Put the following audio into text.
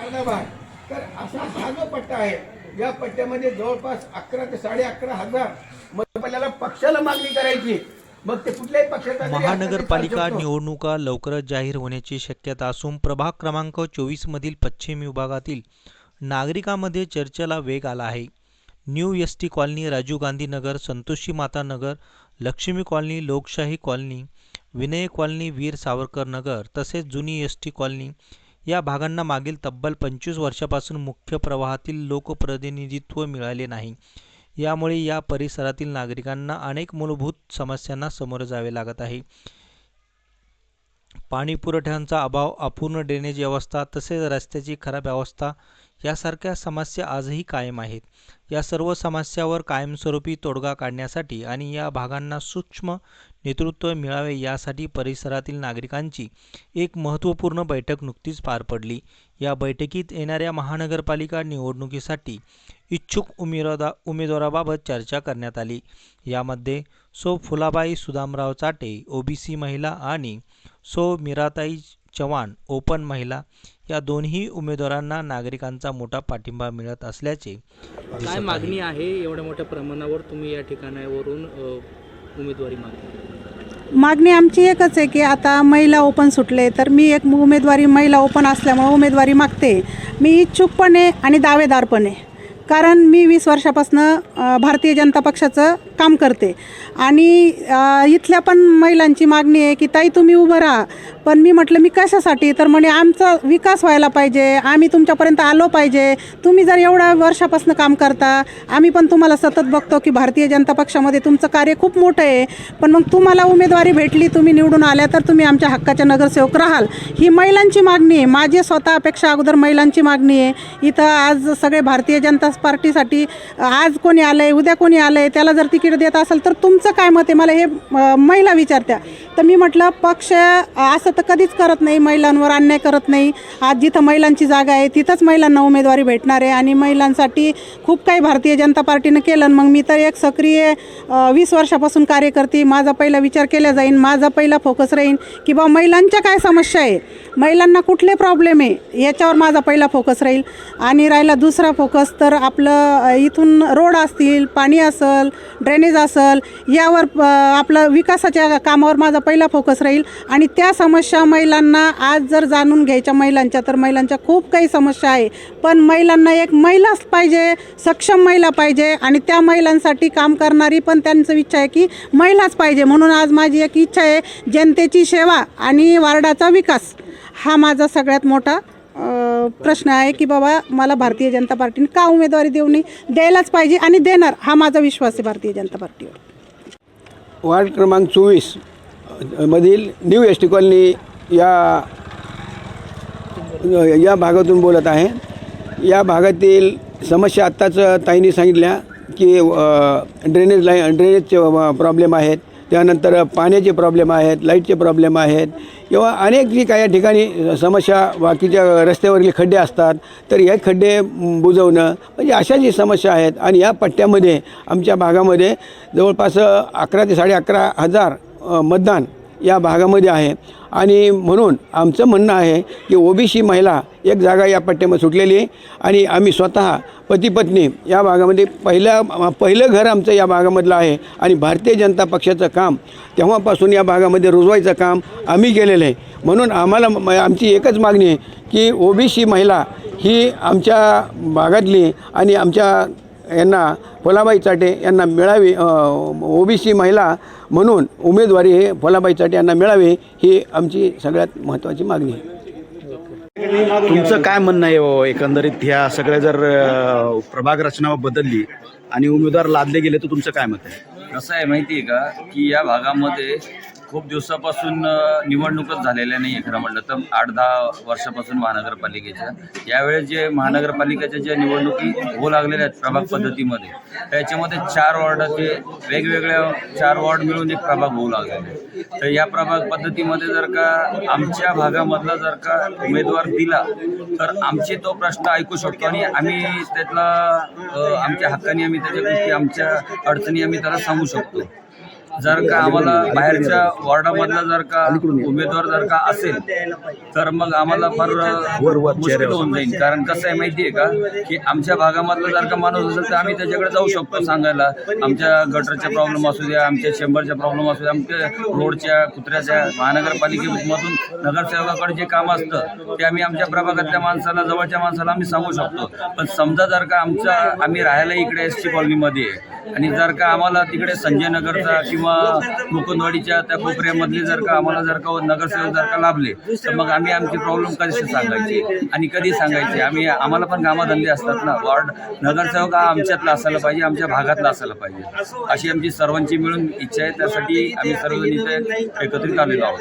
अर्धा भाग, तर असा हा जो पट्टा आहे या पट्ट्यामध्ये जवळपास 11 ते 11.5 मतदाराला पक्षाला मागणी करायची. मग ते कुठल्याही पक्षाचा जरी असला तरी महानगरपालिका चालू शकतो. निवडणुका लवकरच जाहीर होण्याची शक्यता असून प्रभाग क्रमांक 24 मधील पश्चिम विभागातील नागरिकांमध्ये चर्चेला वेग आला आहे. New ST colony, Rajiv Gandhi Nagar, Santoshi Mata Nagar, Lakshmi colony, Lokshahi colony, Vinay colony, Veer Savarkar Nagar तसेच जुनी एसटी कॉलनी या भागांना मागील तब्बल 25 वर्षापासून मुख्य प्रवाहातील लोकप्रतिनिधित्व मिळाले नाही. यामुळे या परिसरातील नागरिकांना अनेक मूलभूत समस्यांना सामोरे जावे लागत आहे. पाणी पुरवठ्याचा अभाव, अपूर्ण ड्रेनेज व्यवस्था तसेच रस्त्याची खराब अवस्था यासारख्या समस्या आजही कायम आहेत. या सर्व समस्यावर कायमस्वरूपी तोडगा काढण्यासाठी आणि या भागांना सूक्ष्म नेतृत्व मिळावे यासाठी परिसरातील नागरिकांची एक महत्त्वपूर्ण बैठक नुकतीच पार पडली. या बैठकीत येणाऱ्या महानगरपालिका निवडणुकीसाठी इच्छुक उमेदवाराबाबत चर्चा करण्यात आली. यामध्ये सौ फुलाबाई सुदामराव चाटे ओबीसी महिला आणि सौ मीराताई चव्हाण ओपन महिला या दोन्ही उमेदवारांना नागरिकांचा मोठा पाठिंबा मिळत असल्याचे काय मागणी आहे? एवढ्या मोठ्या प्रमाणावर तुम्ही या ठिकाणावरून उमेदवारी मागणी आमची एकच आहे की आता महिला ओपन सुटले, तर मी एक उमेदवारी महिला ओपन असल्यामुळे उमेदवारी मागते. मी इच्छुक पण आहे आणि दावेदार पण आहे, कारण मी 20 वर्षापासून भारतीय जनता पक्षाचं काम करते आणि इथल्या पण महिलांची मागणी आहे की ताई तुम्ही उभं राहा. पण मी म्हटलं मी कशासाठी, तर म्हणे आमचा विकास व्हायला पाहिजे, आम्ही तुमच्यापर्यंत आलो पाहिजे. तुम्ही जर एवढ्या वर्षापासून काम करता, आम्ही पण तुम्हाला सतत बघतो की भारतीय जनता पक्षामध्ये तुमचं कार्य खूप मोठं आहे, पण मग तुम्हाला उमेदवारी भेटली, तुम्ही निवडून आल्या तर तुम्ही आमच्या हक्काच्या नगरसेवक राहाल. ही महिलांची मागणी आहे. माझी स्वतः अपेक्षा अगोदर महिलांची मागणी आहे. इथं आज सगळे भारतीय जनता पार्टीसाठी आज कोणी आलं आहे, उद्या कोणी आलं आहे, त्याला जर तिकीट देत असेल तर तुमचं काय मत आहे, मला हे महिला विचारत्या. तर मी म्हटलं पक्ष असं तर कधीच करत नाही, महिलांवर अन्याय करत नाही. आज जिथं महिलांची जागा आहे तिथंच महिलांना उमेदवारी भेटणार आहे आणि महिलांसाठी खूप काही भारतीय जनता पार्टीनं केलं. मग मी तर एक सक्रिय 20 वर्षापासून कार्य करते. माझा पहिला विचार केला जाईल, माझा पहिला फोकस राहील की बा महिलांच्या काय समस्या आहे, महिलांना कुठले प्रॉब्लेम आहे, याच्यावर माझा पहिला फोकस राहील. आणि राहिला दुसरा फोकस तर आपलं इथून रोड असतील, पाणी असेल, ड्रेनेज असेल, यावर आपलं विकासाच्या कामावर माझा पहिला फोकस राहील. आणि त्या समस्या महिलांना आज जर जाणून घ्यायच्या महिलांच्या, तर महिलांच्या खूप काही समस्या आहे. पण महिलांना एक महिलाच पाहिजे, सक्षम महिला पाहिजे आणि त्या महिलांसाठी काम करणारी पण त्यांचं इच्छा आहे की महिलाच पाहिजे. म्हणून आज माझी एक इच्छा आहे, जनतेची सेवा आणि वार्डाचा विकास हा माझा सगळ्यात मोठा प्रश्न आहे की बाबा मला भारतीय जनता पार्टीने का उमेदवारी देऊ नये, द्यायलाच पाहिजे आणि देणार, हा माझा विश्वास आहे भारतीय जनता पार्टीवर. वार्ड क्रमांक 24 मधील न्यू एस टी कॉलनी या भागातून बोलत आहे. या भागातील समस्या आत्ताच ताईंनी सांगितल्या की ड्रेनेजचे प्रॉब्लेम आहेत, त्यानंतर पाण्याचे प्रॉब्लेम आहेत, लाईटचे प्रॉब्लेम आहेत किंवा अनेक जी काही या ठिकाणी समस्या, बाकीच्या रस्त्यावरील खड्डे असतात तर हे खड्डे बुजवणं, म्हणजे अशा जी समस्या आहेत. आणि या पट्ट्यामध्ये आमच्या भागामध्ये जवळपास 11 ते 11.5 मतदान या भागामध्ये आहे. आणि म्हणून आमचं म्हणणं आहे की ओबीसी महिला एक जागा या पट्ट्यामध्ये सुटलेली आहे आणि आम्ही स्वतः पती पत्नी या भागामध्ये पहिलं घर आमचं या भागामधलं आहे. आणि भारतीय जनता पक्षाचं काम तेव्हापासून या भागामध्ये रुजवायचं काम आम्ही केलेलं आहे. म्हणून आम्हाला आमची एकच मागणी आहे की ओबीसी महिला ही आमच्या भागातली आणि आमच्या यांना फुलाबाई चाटे यांना मिळावी, ओबीसी महिला म्हणून उमेदवारी हे फुलाबाई चाटे यांना मिळावी, ही आमची सगळ्यात महत्त्वाची मागणी आहे. तुमचं काय म्हणणं आहे हो, एकंदरीत ह्या सगळ्या जर प्रभाग रचना बदलली आणि उमेदवार लादले गेले तर तुमचं काय मत आहे? कसं आहे माहिती आहे का की या भागामध्ये खूप दिवसापासून निवडणूकच झालेल्या नाही आहे. खरं म्हटलं तर 8-10 वर्षापासून महानगरपालिकेच्या यावेळेस जे महानगरपालिकेच्या ज्या निवडणुकी होऊ लागलेल्या आहेत प्रभाग पद्धतीमध्ये, त्याच्यामध्ये 4 वॉर्डाचे वेगवेगळ्या 4 वॉर्ड मिळून एक प्रभाग होऊ लागलेले. तर या प्रभाग पद्धतीमध्ये जर का आमच्या भागामधला जर का उमेदवार दिला तर आमचे तो प्रश्न ऐकू शकतो आणि आम्ही त्यातला आमच्या हक्काने आम्ही त्याच्या गोष्टी, आमच्या अडचणी आम्ही त्याला सांगू शकतो. जर का आम्हाला बाहेरच्या वॉर्डामधला जर का उमेदवार जर का असेल तर मग आम्हाला फार मुश्किल होऊन जाईल. कारण कसं आहे माहिती आहे का की आमच्या भागामधला जर का माणूस असेल तर आम्ही त्याच्याकडे जाऊ शकतो सांगायला. आमच्या गटरच्या प्रॉब्लेम असू द्या, आमच्या चेंबरच्या प्रॉब्लेम असू द्या, आमच्या रोडच्या कुत्र्याच्या महानगरपालिकेमधून नगरसेवकाकडे जे काम असतं ते आम्ही आमच्या प्रभागातल्या माणसाला, जवळच्या माणसाला आम्ही सांगू शकतो. पण समजा जर का आम्ही राहायला इकडे एसटी कॉलनीमध्ये आहे आणि जर का आम्हाला तिकडे संजय नगरचा किंवा मुकुंदवाडीच्या त्या कोपऱ्यामधले जर का आम्हाला जर का नगरसेवक जर का लाभले तर मग आम्ही आमची प्रॉब्लेम कशी सांगायची आणि कधी सांगायची. आम्हाला पण कामधंदे असतात ना. वॉर्ड नगरसेवक हा आमच्यातला असायला पाहिजे, आमच्या भागातला असायला पाहिजे, अशी आमची सर्वांची मिळून इच्छा आहे. त्यासाठी आम्ही सर्वजण इथे एकत्रित आलेलो आहोत.